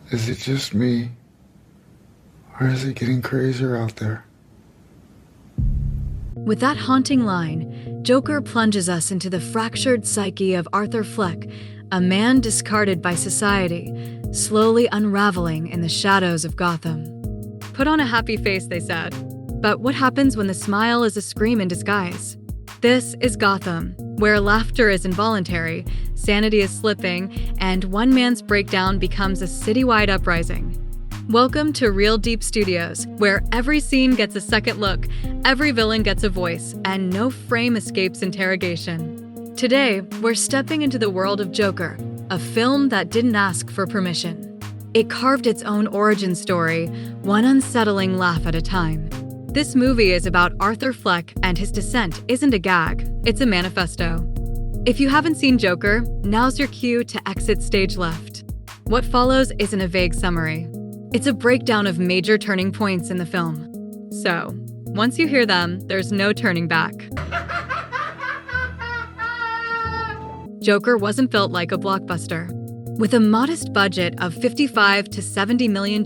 Is it just me? Or is it getting crazier out there? With that haunting line, Joker plunges us into the fractured psyche of Arthur Fleck, a man discarded by society, slowly unraveling in the shadows of Gotham. Put on a happy face, they said. But what happens when the smile is a scream in disguise? This is Gotham, where laughter is involuntary, sanity is slipping, and one man's breakdown becomes a citywide uprising. Welcome to Real Deep Studios, where every scene gets a second look, every villain gets a voice, and no frame escapes interrogation. Today, we're stepping into the world of Joker, a film that didn't ask for permission. It carved its own origin story, one unsettling laugh at a time. This movie is about Arthur Fleck, and his descent isn't a gag, it's a manifesto. If you haven't seen Joker, now's your cue to exit stage left. What follows isn't a vague summary. It's a breakdown of major turning points in the film. So, once you hear them, there's no turning back. Joker wasn't built like a blockbuster. With a modest budget of $55 to $70 million,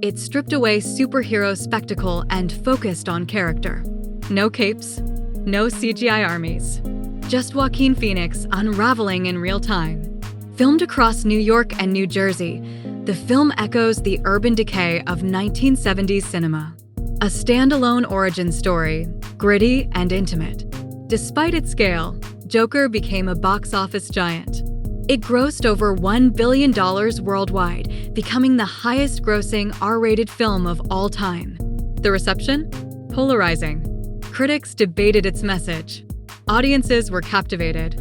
it stripped away superhero spectacle and focused on character. No capes, no CGI armies. Just Joaquin Phoenix unraveling in real time. Filmed across New York and New Jersey, the film echoes the urban decay of 1970s cinema. A standalone origin story, gritty and intimate. Despite its scale, Joker became a box office giant. It grossed over $1 billion worldwide, becoming the highest-grossing R-rated film of all time. The reception? Polarizing. Critics debated its message. Audiences were captivated.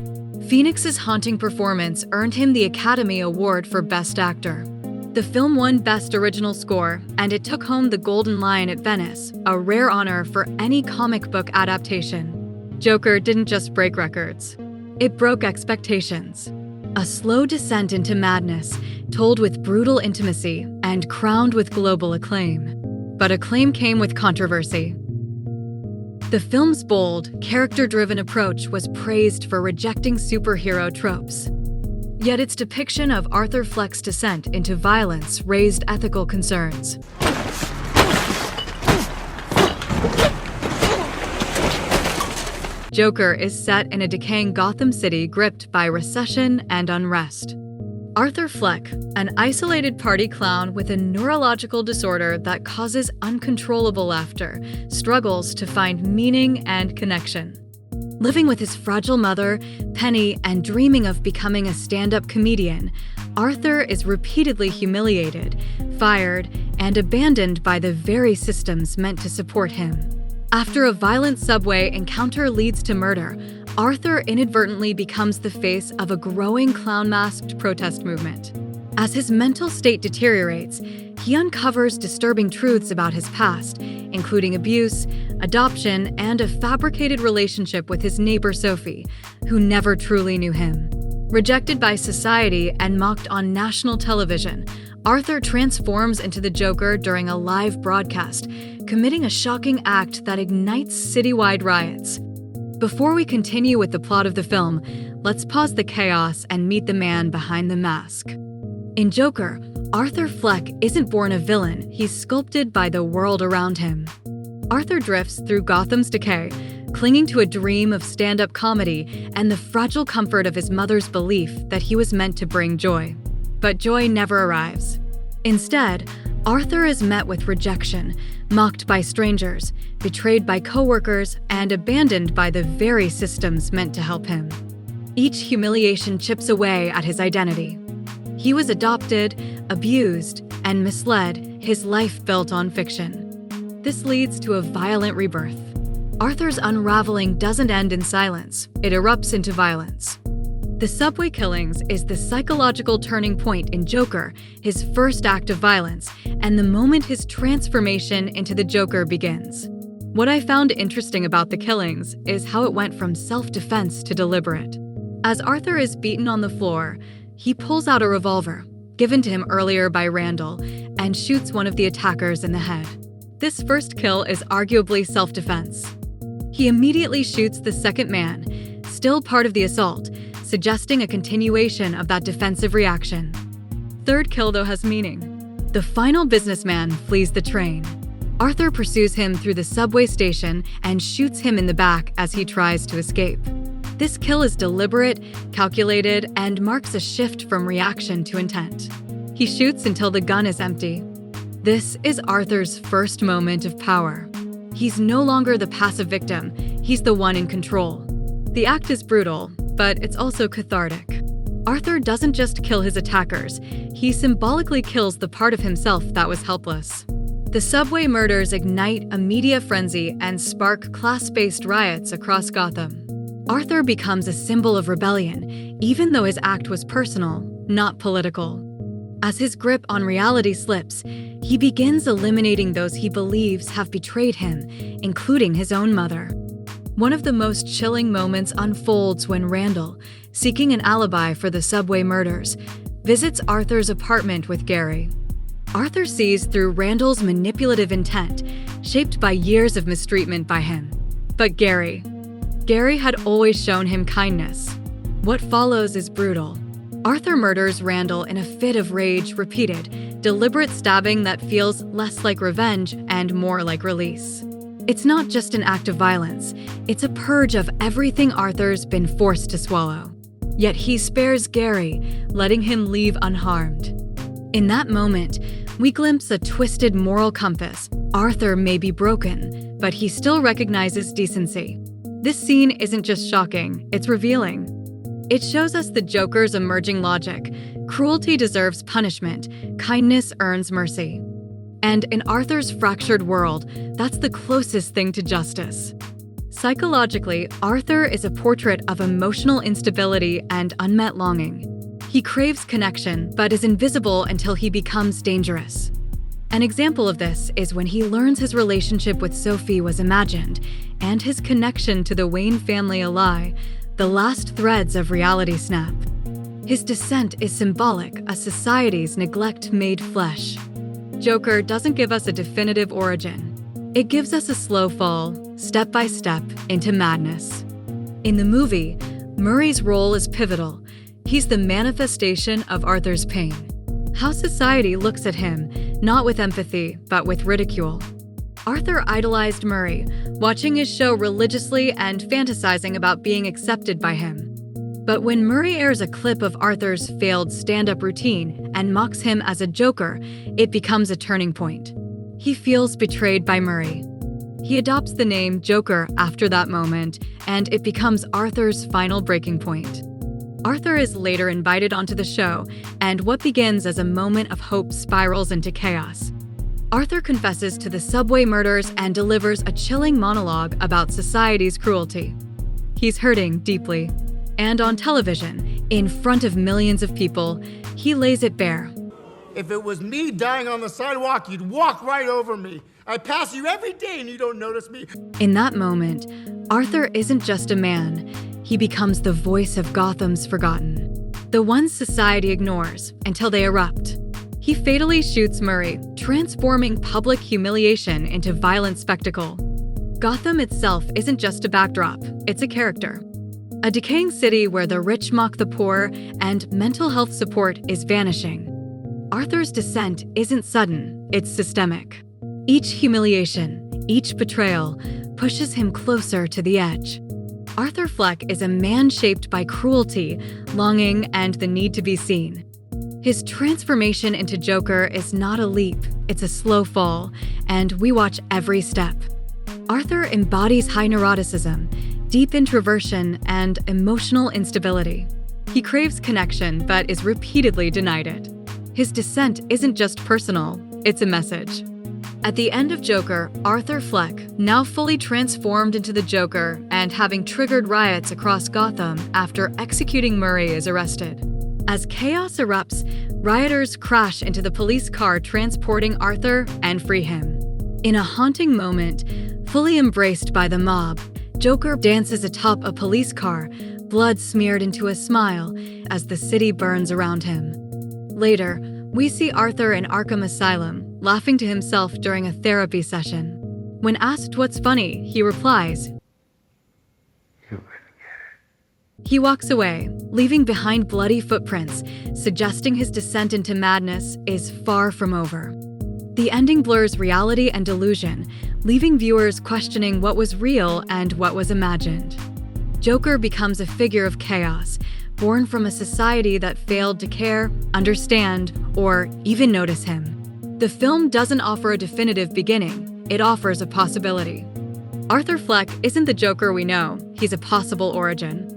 Phoenix's haunting performance earned him the Academy Award for Best Actor. The film won Best Original Score, and it took home the Golden Lion at Venice, a rare honor for any comic book adaptation. Joker didn't just break records. It broke expectations. A slow descent into madness, told with brutal intimacy and crowned with global acclaim. But acclaim came with controversy. The film's bold, character-driven approach was praised for rejecting superhero tropes. Yet its depiction of Arthur Fleck's descent into violence raised ethical concerns. Joker is set in a decaying Gotham City gripped by recession and unrest. Arthur Fleck, an isolated party clown with a neurological disorder that causes uncontrollable laughter, struggles to find meaning and connection. Living with his fragile mother, Penny, and dreaming of becoming a stand-up comedian, Arthur is repeatedly humiliated, fired, and abandoned by the very systems meant to support him. After a violent subway encounter leads to murder, Arthur inadvertently becomes the face of a growing clown-masked protest movement. As his mental state deteriorates, he uncovers disturbing truths about his past, including abuse, adoption, and a fabricated relationship with his neighbor Sophie, who never truly knew him. Rejected by society and mocked on national television, Arthur transforms into the Joker during a live broadcast, committing a shocking act that ignites citywide riots. Before we continue with the plot of the film, let's pause the chaos and meet the man behind the mask. In Joker, Arthur Fleck isn't born a villain, he's sculpted by the world around him. Arthur drifts through Gotham's decay, clinging to a dream of stand-up comedy and the fragile comfort of his mother's belief that he was meant to bring joy. But joy never arrives. Instead, Arthur is met with rejection, mocked by strangers, betrayed by coworkers, and abandoned by the very systems meant to help him. Each humiliation chips away at his identity. He was adopted, abused, and misled, his life built on fiction. This leads to a violent rebirth. Arthur's unraveling doesn't end in silence, it erupts into violence. The subway killings is the psychological turning point in Joker, his first act of violence, and the moment his transformation into the Joker begins. What I found interesting about the killings is how it went from self-defense to deliberate. As Arthur is beaten on the floor, he pulls out a revolver, given to him earlier by Randall, and shoots one of the attackers in the head. This first kill is arguably self-defense. He immediately shoots the second man, still part of the assault, suggesting a continuation of that defensive reaction. third kill, though, has meaning. The final businessman flees the train. Arthur pursues him through the subway station and shoots him in the back as he tries to escape. This kill is deliberate, calculated, and marks a shift from reaction to intent. He shoots until the gun is empty. This is Arthur's first moment of power. He's no longer the passive victim, he's the one in control. The act is brutal, but it's also cathartic. Arthur doesn't just kill his attackers, he symbolically kills the part of himself that was helpless. The subway murders ignite a media frenzy and spark class-based riots across Gotham. Arthur becomes a symbol of rebellion, even though his act was personal, not political. As his grip on reality slips, he begins eliminating those he believes have betrayed him, including his own mother. One of the most chilling moments unfolds when Randall, seeking an alibi for the subway murders, visits Arthur's apartment with Gary. Arthur sees through Randall's manipulative intent, shaped by years of mistreatment by him. But Gary had always shown him kindness. What follows is brutal. Arthur murders Randall in a fit of rage, repeated, deliberate stabbing that feels less like revenge and more like release. It's not just an act of violence, it's a purge of everything Arthur's been forced to swallow. Yet he spares Gary, letting him leave unharmed. In that moment, we glimpse a twisted moral compass. Arthur may be broken, but he still recognizes decency. This scene isn't just shocking, it's revealing. It shows us the Joker's emerging logic. Cruelty deserves punishment, kindness earns mercy. And in Arthur's fractured world, that's the closest thing to justice. Psychologically, Arthur is a portrait of emotional instability and unmet longing. He craves connection, but is invisible until he becomes dangerous. An example of this is when he learns his relationship with Sophie was imagined, and his connection to the Wayne family a lie, the last threads of reality snap. His descent is symbolic, a society's neglect made flesh. Joker doesn't give us a definitive origin. It gives us a slow fall, step by step, into madness. In the movie, Murray's role is pivotal. He's the manifestation of Arthur's pain. How society looks at him, not with empathy, but with ridicule. Arthur idolized Murray, watching his show religiously and fantasizing about being accepted by him. But when Murray airs a clip of Arthur's failed stand-up routine and mocks him as a joker, it becomes a turning point. He feels betrayed by Murray. He adopts the name Joker after that moment, and it becomes Arthur's final breaking point. Arthur is later invited onto the show, and what begins as a moment of hope spirals into chaos. Arthur confesses to the subway murders and delivers a chilling monologue about society's cruelty. He's hurting deeply. And on television, in front of millions of people, he lays it bare. If it was me dying on the sidewalk, you'd walk right over me. I pass you every day and you don't notice me. In that moment, Arthur isn't just a man. He becomes the voice of Gotham's forgotten. The ones society ignores until they erupt. He fatally shoots Murray, transforming public humiliation into violent spectacle. Gotham itself isn't just a backdrop, it's a character. A decaying city where the rich mock the poor and mental health support is vanishing. Arthur's descent isn't sudden, it's systemic. Each humiliation, each betrayal, pushes him closer to the edge. Arthur Fleck is a man shaped by cruelty, longing, and the need to be seen. His transformation into Joker is not a leap, it's a slow fall, and we watch every step. Arthur embodies high neuroticism, deep introversion, and emotional instability. He craves connection, but is repeatedly denied it. His descent isn't just personal, it's a message. At the end of Joker, Arthur Fleck, now fully transformed into the Joker and having triggered riots across Gotham after executing Murray, is arrested. As chaos erupts, rioters crash into the police car transporting Arthur and free him. In a haunting moment, fully embraced by the mob, Joker dances atop a police car, blood smeared into a smile as the city burns around him. Later, we see Arthur in Arkham Asylum, laughing to himself during a therapy session. When asked what's funny, he replies, You wouldn't get it. He walks away, leaving behind bloody footprints, suggesting his descent into madness is far from over. The ending blurs reality and delusion, leaving viewers questioning what was real and what was imagined. Joker becomes a figure of chaos, born from a society that failed to care, understand, or even notice him. The film doesn't offer a definitive beginning, it offers a possibility. Arthur Fleck isn't the Joker we know, he's a possible origin.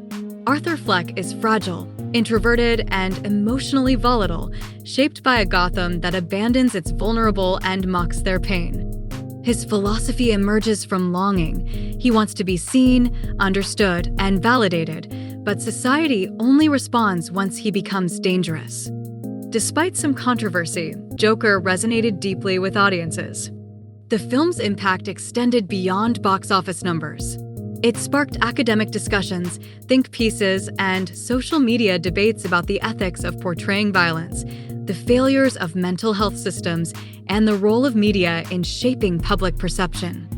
Arthur Fleck is fragile, introverted, and emotionally volatile, shaped by a Gotham that abandons its vulnerable and mocks their pain. His philosophy emerges from longing. He wants to be seen, understood, and validated, but society only responds once he becomes dangerous. Despite some controversy, Joker resonated deeply with audiences. The film's impact extended beyond box office numbers. It sparked academic discussions, think pieces, and social media debates about the ethics of portraying violence, the failures of mental health systems, and the role of media in shaping public perception.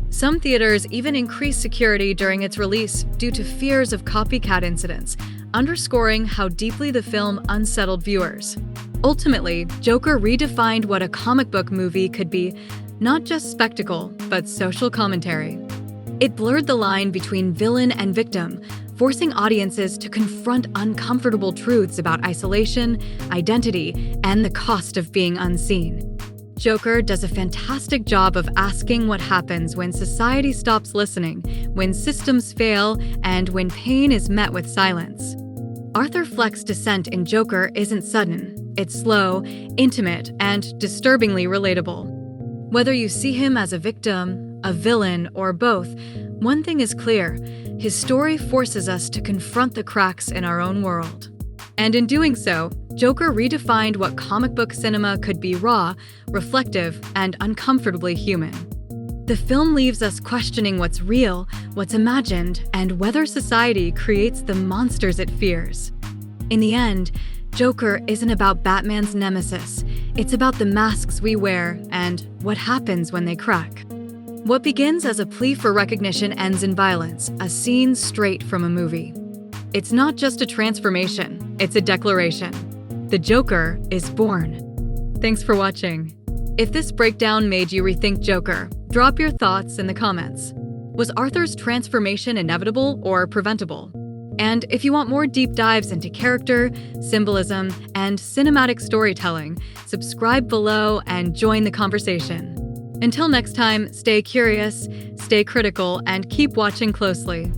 Some theaters even increased security during its release due to fears of copycat incidents, underscoring how deeply the film unsettled viewers. Ultimately, Joker redefined what a comic book movie could be, not just spectacle, but social commentary. It blurred the line between villain and victim, forcing audiences to confront uncomfortable truths about isolation, identity, and the cost of being unseen. Joker does a fantastic job of asking what happens when society stops listening, when systems fail, and when pain is met with silence. Arthur Fleck's descent in Joker isn't sudden. It's slow, intimate, and disturbingly relatable. Whether you see him as a victim, a villain, or both, one thing is clear: his story forces us to confront the cracks in our own world. And in doing so, Joker redefined what comic book cinema could be: raw, reflective, and uncomfortably human. The film leaves us questioning what's real, what's imagined, and whether society creates the monsters it fears. In the end, Joker isn't about Batman's nemesis. It's about the masks we wear and what happens when they crack. What begins as a plea for recognition ends in violence, a scene straight from a movie. It's not just a transformation, it's a declaration. The Joker is born. Thanks for watching. If this breakdown made you rethink Joker, drop your thoughts in the comments. Was Arthur's transformation inevitable or preventable? And if you want more deep dives into character, symbolism, and cinematic storytelling, subscribe below and join the conversation. Until next time, stay curious, stay critical, and keep watching closely.